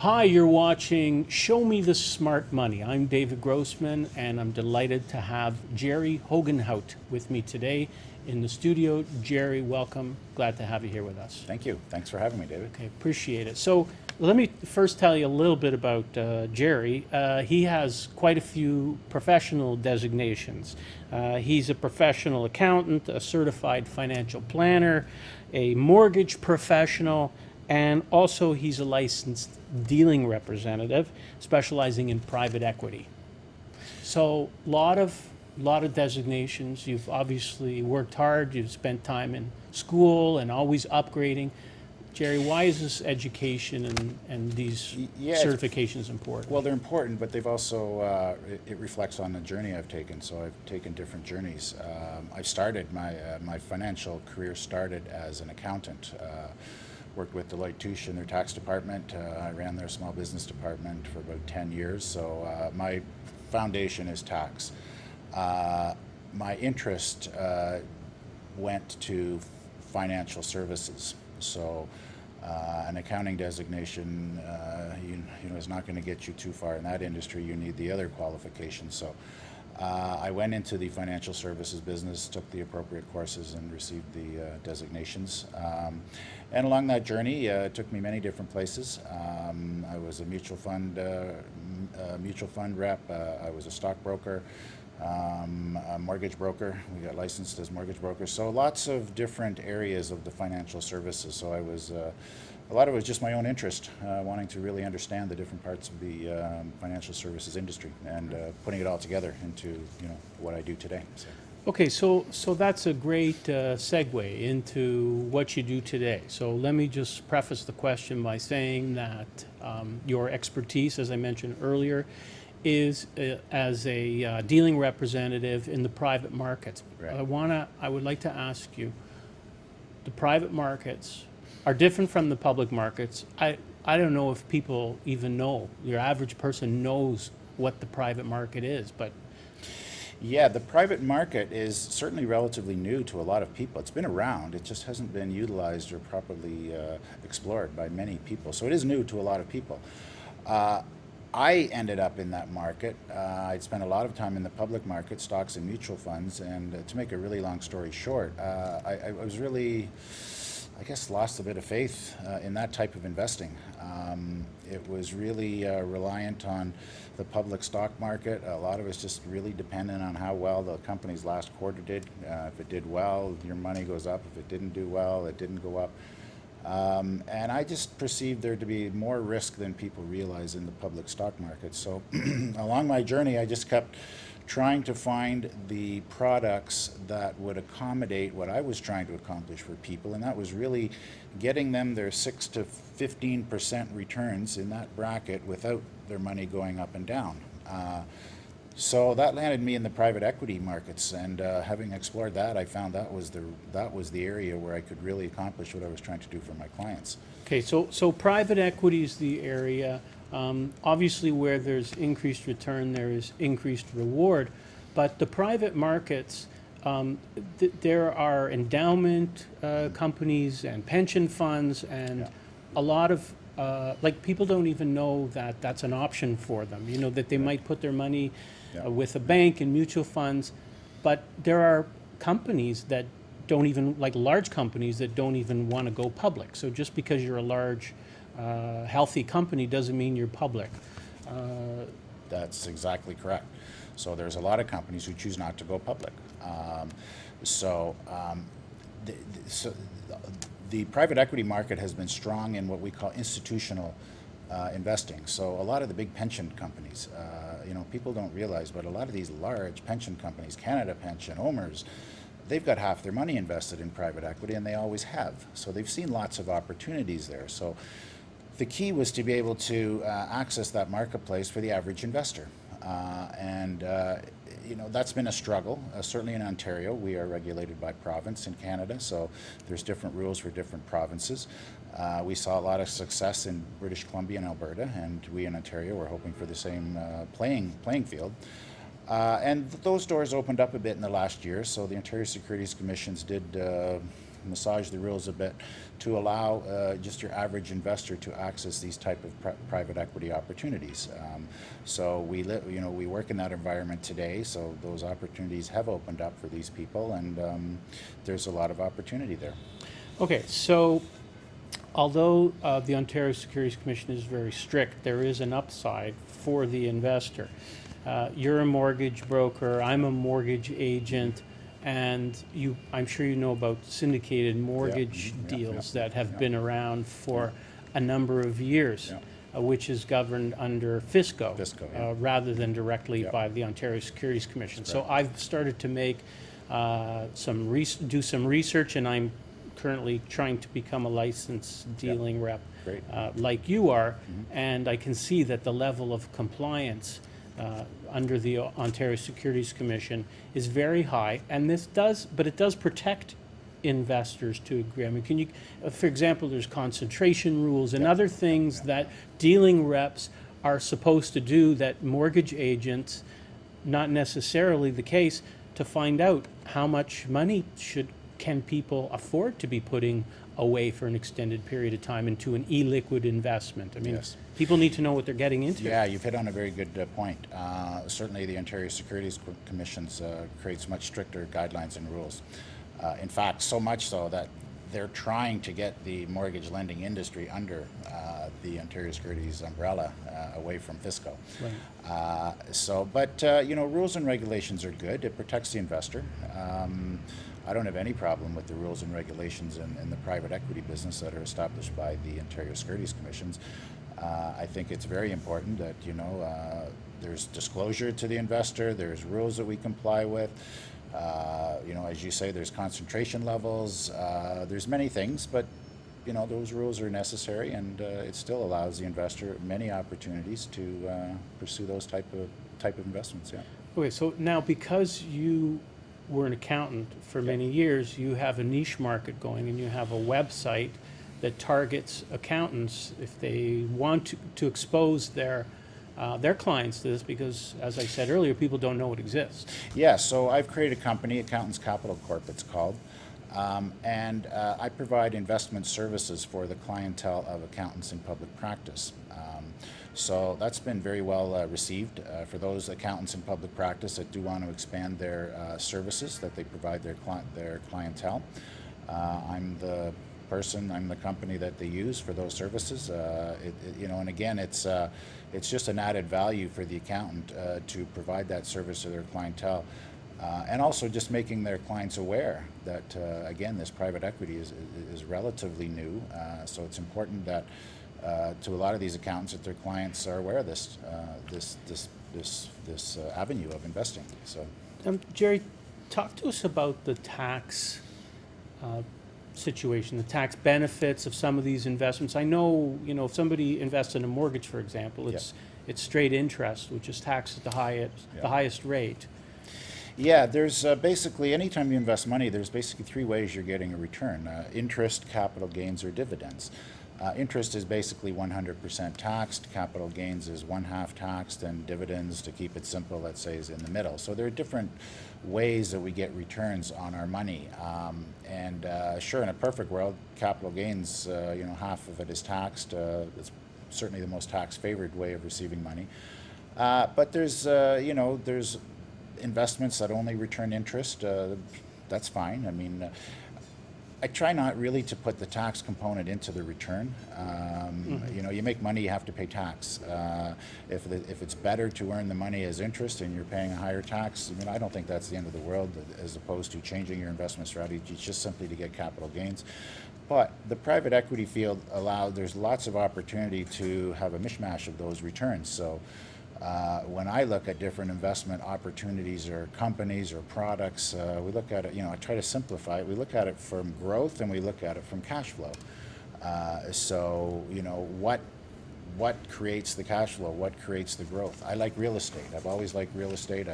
Hi, you're watching Show Me the Smart Money. I'm David Grossman, and I'm delighted to have Jerry Hogenhout with me today in the studio. Jerry, welcome. Glad to have you here with us. Thank you. Thanks for having me, David. Okay, appreciate it. So let me first tell you a little bit about Jerry. He has quite a few professional designations. He's a professional accountant, a certified financial planner, a mortgage professional, and also he's a licensed dealing representative specializing in private equity. So lot of designations. You've obviously worked hard. You've spent time in school and always upgrading. Jerry, why is this education and these certifications important? Well, they're important, but they've also, it reflects on the journey I've taken. So I've taken different journeys. I started, my financial career started as an accountant. Worked with Deloitte Touche in their tax department. I ran their small business department for about 10 years. So my foundation is tax. My interest went to financial services. So an accounting designation, you know, is not going to get you too far in that industry. You need the other qualifications. So I went into the financial services business, took the appropriate courses, and received the designations. And along that journey, it took me many different places. I was a mutual fund rep. I was a stockbroker, a mortgage broker. We got licensed as mortgage brokers. So lots of different areas of the financial services. So I was, a lot of it was just my own interest, wanting to really understand the different parts of the financial services industry and putting it all together into, you know, what I do today. So. Okay, so that's a great segue into what you do today. So let me just preface the question by saying that your expertise, as I mentioned earlier, is as a dealing representative in the private markets. Right. I would like to ask you, the private markets are different from the public markets. I don't know if people even know, your average person knows what the private market is, but Yeah, the private market is certainly relatively new to a lot of people. It's been around, it just hasn't been utilized or properly explored by many people. So it is new to a lot of people. I ended up in that market. I'd spent a lot of time in the public market, stocks and mutual funds, and to make a really long story short, I was really, I guess, lost a bit of faith in that type of investing. It was really reliant on the public stock market. A lot of it's just really dependent on how well the company's last quarter did. If it did well, your money goes up. If it didn't do well, it didn't go up. And I just perceived there to be more risk than people realize in the public stock market. So along my journey, I just kept trying to find the products that would accommodate what I was trying to accomplish for people, and that was really getting them their 6 to 15% returns in that bracket without their money going up and down. So that landed me in the private equity markets, and having explored that, I found that was the area where I could really accomplish what I was trying to do for my clients. okay, so private equity is the area. Obviously, where there's increased return, there is increased reward. But the private markets, there are endowment companies and pension funds, and a lot of like people don't even know that that's an option for them. You know, that they might put their money with a bank and mutual funds, but there are companies that don't even, like large companies that don't even want to go public. So just because you're a large healthy company doesn't mean you're public. That's exactly correct. So there's a lot of companies who choose not to go public. The private equity market has been strong in what we call institutional investing. So a lot of the big pension companies, you know, people don't realize, but a lot of these large pension companies, Canada Pension, OMERS, they've got half their money invested in private equity, and they always have. So they've seen lots of opportunities there. So the key was to be able to access that marketplace for the average investor. You know, that's been a struggle. Certainly in Ontario, we are regulated by province in Canada, so there's different rules for different provinces. We saw a lot of success in British Columbia and Alberta, and we in Ontario were hoping for the same playing field. And those doors opened up a bit in the last year, so the Ontario Securities Commissions did massage the rules a bit to allow just your average investor to access these type of private equity opportunities. So we we work in that environment today, so those opportunities have opened up for these people, and there's a lot of opportunity there. Okay, so although the Ontario Securities Commission is very strict, there is an upside for the investor. You're a mortgage broker, I'm a mortgage agent, and I'm sure you know about syndicated mortgage deals that have been around for a number of years, which is governed under FSCO, rather than directly by the Ontario Securities Commission. So I've started to make do some research, and I'm currently trying to become a licensed dealing rep like you are, and I can see that the level of compliance under the Ontario Securities Commission is very high, and it does protect investors to a degree. I mean, can you, for example, there's concentration rules and other things that dealing reps are supposed to do that mortgage agents, not necessarily the case, to find out how much money can people afford to be putting away for an extended period of time into an illiquid investment. I mean, people need to know what they're getting into. Yeah, you've hit on a very good point. Certainly the Ontario Securities Commissions creates much stricter guidelines and rules. In fact, so much so that they're trying to get the mortgage lending industry under the Ontario Securities umbrella, away from FSCO. Rules and regulations are good. It protects the investor. I don't have any problem with the rules and regulations in the private equity business that are established by the Ontario Securities Commissions. I think it's very important that there's disclosure to the investor. There's rules that we comply with. As you say, there's concentration levels. There's many things, but those rules are necessary, and it still allows the investor many opportunities to pursue those type of investments. Yeah. Okay, so now because you were an accountant for many years, you have a niche market going, and you have a website that targets accountants if they want to expose their clients to this, because, as I said earlier, people don't know it exists. Yeah, so I've created a company, Accountants Capital Corp it's called, and I provide investment services for the clientele of accountants in public practice. So that's been very well received for those accountants in public practice that do want to expand their services that they provide their clientele. I'm the company that they use for those services. And again, it's just an added value for the accountant to provide that service to their clientele, and also just making their clients aware that again, this private equity is relatively new. So it's important that to a lot of these accountants that their clients are aware of this avenue of investing. So, Jerry, talk to us about the tax situation, the tax benefits of some of these investments. I know, if somebody invests in a mortgage, for example, it's straight interest, which is taxed at the highest rate. Yeah, there's basically, anytime you invest money, there's basically three ways you're getting a return: interest, capital gains, or dividends. Interest is basically 100% taxed, capital gains is 1/2 taxed, and dividends, to keep it simple, let's say, is in the middle. So there are different ways that we get returns on our money. Sure, in a perfect world, capital gains, half of it is taxed. It's certainly the most tax-favored way of receiving money. But there's investments that only return interest. That's fine. I mean, I try not really to put the tax component into the return. You make money, you have to pay tax. If it's better to earn the money as interest and you're paying a higher tax, I don't think that's the end of the world, as opposed to changing your investment strategy just simply to get capital gains. But the private equity field there's lots of opportunity to have a mishmash of those returns. So when I look at different investment opportunities or companies or products, we look at it, I try to simplify it. We look at it from growth, and we look at it from cash flow. What creates the cash flow? What creates the growth? I like real estate. I've always liked real estate.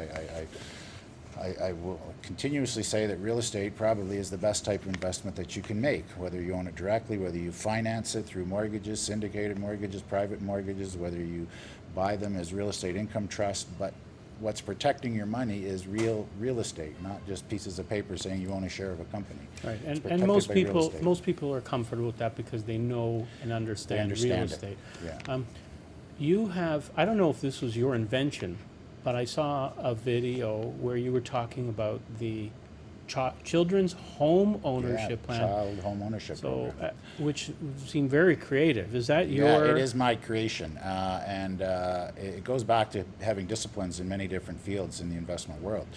I will continuously say that real estate probably is the best type of investment that you can make, whether you own it directly, whether you finance it through mortgages, syndicated mortgages, private mortgages, whether you buy them as real estate income trust. But what's protecting your money is real estate, not just pieces of paper saying you own a share of a company. Right, It's and protected most by real people, estate. most people are comfortable with that because they know and understand real understand it, estate. yeah. You have, I don't know if this was your invention, but I saw a video where you were talking about the children's home ownership plan. Child home ownership So, program. which seemed very creative. Is that Yeah, your? it is my creation, and it goes back to having disciplines in many different fields in the investment world.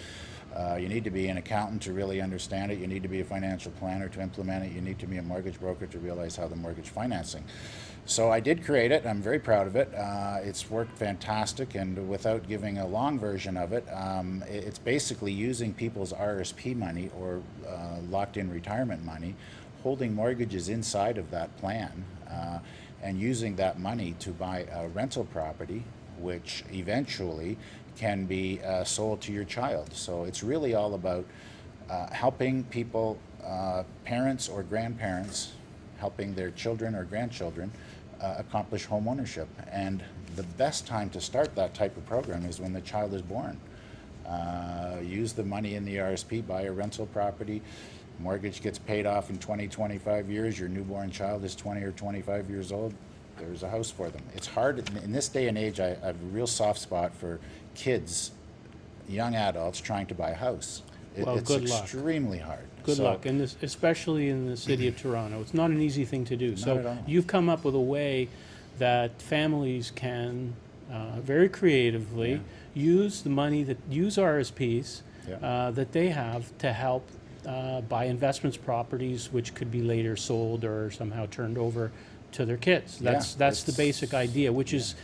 You need to be an accountant to really understand it. You need to be a financial planner to implement it. You need to be a mortgage broker to realize how the mortgage financing. So I did create it. I'm very proud of it. It's worked fantastic, and without giving a long version of it, it's basically using people's RSP money or locked-in retirement money, holding mortgages inside of that plan, and using that money to buy a rental property, which eventually can be sold to your child. So it's really all about helping people, parents or grandparents, helping their children or grandchildren accomplish home ownership. And the best time to start that type of program is when the child is born. Use the money in the RSP, buy a rental property, mortgage gets paid off in 20, 25 years, your newborn child is 20 or 25 years old, there's a house for them. It's hard, in this day and age, I have a real soft spot for kids, young adults trying to buy a house. Well, It's good luck. extremely hard. Good So- luck, and this, especially in the city of Toronto. It's not an easy thing to do. at So all. you've come up with a way that families can very creatively use the money use RSPs Yeah. that they have to help buy investments properties, which could be later sold or somehow turned over to their kids. That's the it's- basic idea, which is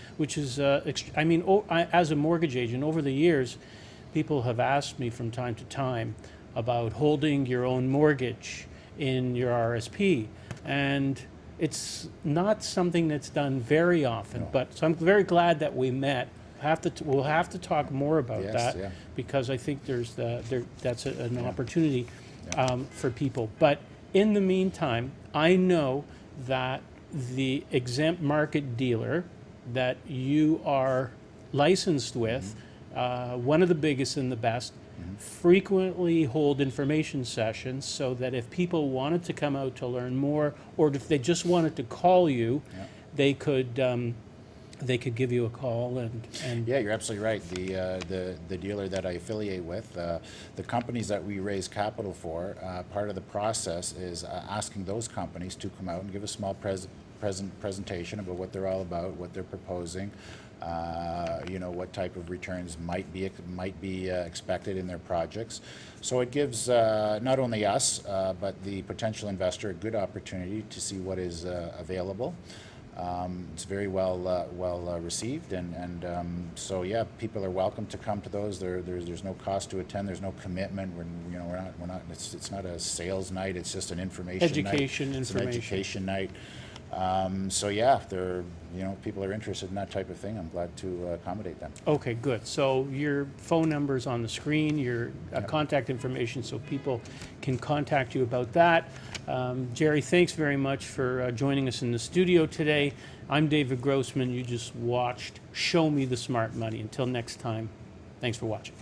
I mean, as a mortgage agent over the years, people have asked me from time to time about holding your own mortgage in your RSP, and it's not something that's done very often. No. But so I'm very glad that we met. We'll have to talk more about Yes, that yeah. because I think that's an opportunity Yeah. for people. But in the meantime, I know that the exempt market dealer that you are licensed with, one of the biggest and the best, frequently hold information sessions so that if people wanted to come out to learn more, or if they just wanted to call you, Yeah. they could give you a call and Yeah, you're absolutely right. The dealer that I affiliate with, the companies that we raise capital for, part of the process is asking those companies to come out and give a small presentation about what they're all about, what they're proposing, what type of returns might be expected in their projects. So it gives not only us but the potential investor a good opportunity to see what is available. It's very well received, and so yeah, people are welcome to come to those. There's no cost to attend. There's no commitment. We're not. It's not a sales night. It's just an information Education, night. It's an information. education night. So yeah, if people are interested in that type of thing, I'm glad to accommodate them. Okay, good. So your phone number's on the screen, your contact information, so people can contact you about that. Jerry, thanks very much for joining us in the studio today. I'm David Grossman. You just watched Show Me the Smart Money. Until next time, thanks for watching.